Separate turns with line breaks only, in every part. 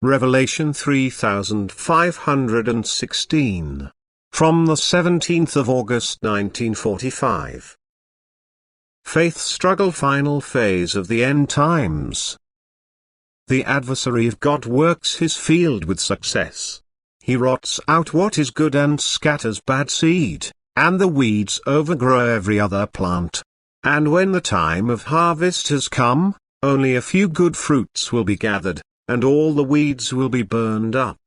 Revelation 3516. From the 17th of August 1945. Faith struggle, final phase of the end times. The adversary of God works his field with success. He rots out what is good and scatters bad seed, and the weeds overgrow every other plant. And when the time of harvest has come, only a few good fruits will be gathered, and all the weeds will be burned up.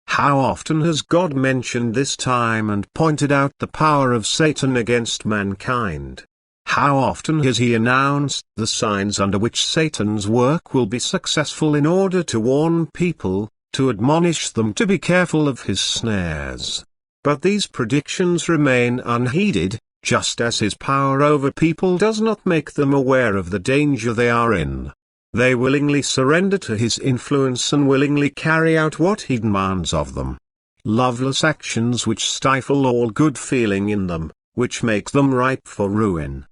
How often has God mentioned this time and pointed out the power of Satan against mankind? How often has he announced the signs under which Satan's work will be successful in order to warn people, to admonish them to be careful of his snares? But these predictions remain unheeded, just as his power over people does not make them aware of the danger they are in. They willingly surrender to his influence and willingly carry out what he demands of them. Loveless actions which stifle all good feeling in them, which make them ripe for ruin.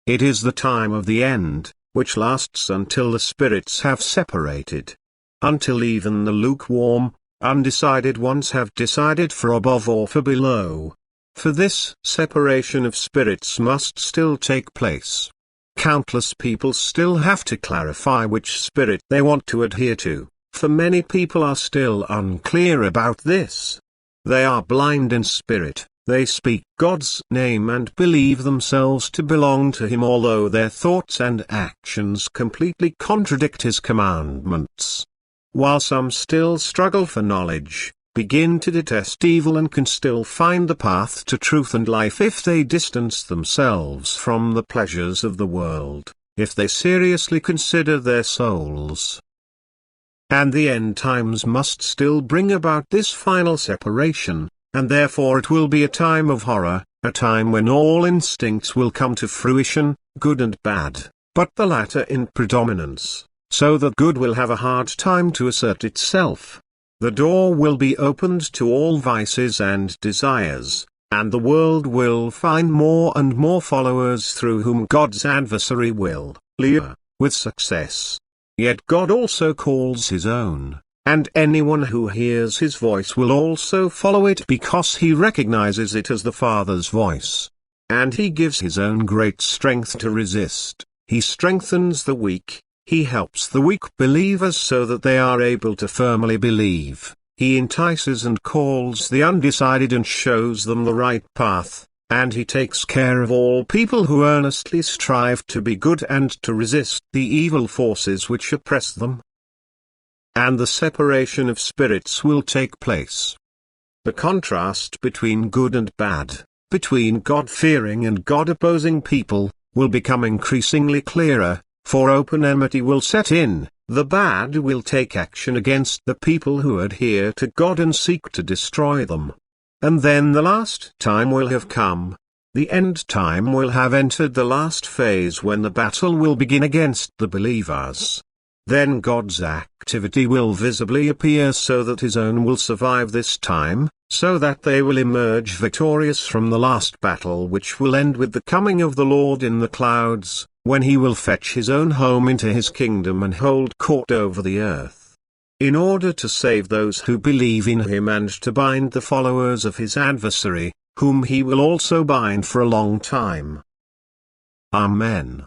It is the time of the end, which lasts until the spirits have separated. Until even the lukewarm, undecided ones have decided for above or for below. For this separation of spirits must still take place. Countless people still have to clarify which spirit they want to adhere to, for many people are still unclear about this. They are blind in spirit, they speak God's name and believe themselves to belong to Him, although their thoughts and actions completely contradict His commandments. While some still struggle for knowledge, begin to detest evil, and can still find the path to truth and life if they distance themselves from the pleasures of the world, if they seriously consider their souls. And the end times must still bring about this final separation, and therefore it will be a time of horror, a time when all instincts will come to fruition, good and bad, but the latter in predominance, so that good will have a hard time to assert itself. The door will be opened to all vices and desires, and the world will find more and more followers through whom God's adversary will lure with success. Yet God also calls His own, and anyone who hears His voice will also follow it because he recognizes it as the Father's voice. And He gives His own great strength to resist. He strengthens the weak. He helps the weak believers so that they are able to firmly believe. He entices and calls the undecided and shows them the right path, and He takes care of all people who earnestly strive to be good and to resist the evil forces which oppress them. And the separation of spirits will take place. The contrast between good and bad, between God-fearing and God-opposing people, will become increasingly clearer. For open enmity will set in, the bad will take action against the people who adhere to God and seek to destroy them. And then the last time will have come. The end time will have entered the last phase when the battle will begin against the believers. Then God's activity will visibly appear so that His own will survive this time, so that they will emerge victorious from the last battle, which will end with the coming of the Lord in the clouds, when He will fetch His own home into His kingdom and hold court over the earth. In order to save those who believe in Him and to bind the followers of His adversary, whom He will also bind for a long time. Amen.